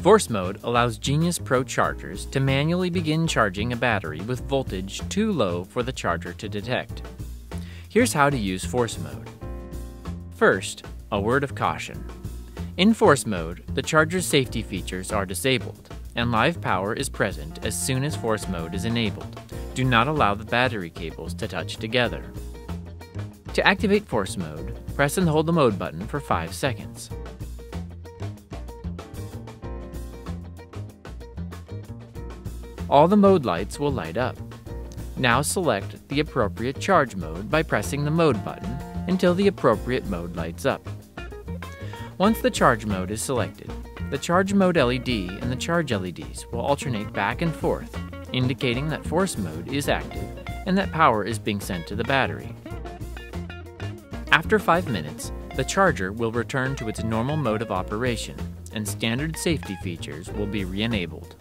Force mode allows Genius Pro chargers to manually begin charging a battery with voltage too low for the charger to detect. Here's how to use force mode. First, a word of caution. In force mode, the charger's safety features are disabled, and live power is present as soon as force mode is enabled. Do not allow the battery cables to touch together. To activate force mode, press and hold the mode button for 5 seconds. All the mode lights will light up. Now select the appropriate charge mode by pressing the mode button until the appropriate mode lights up. Once the charge mode is selected, the charge mode LED and the charge LEDs will alternate back and forth, indicating that force mode is active and that power is being sent to the battery. After 5 minutes, the charger will return to its normal mode of operation and standard safety features will be re-enabled.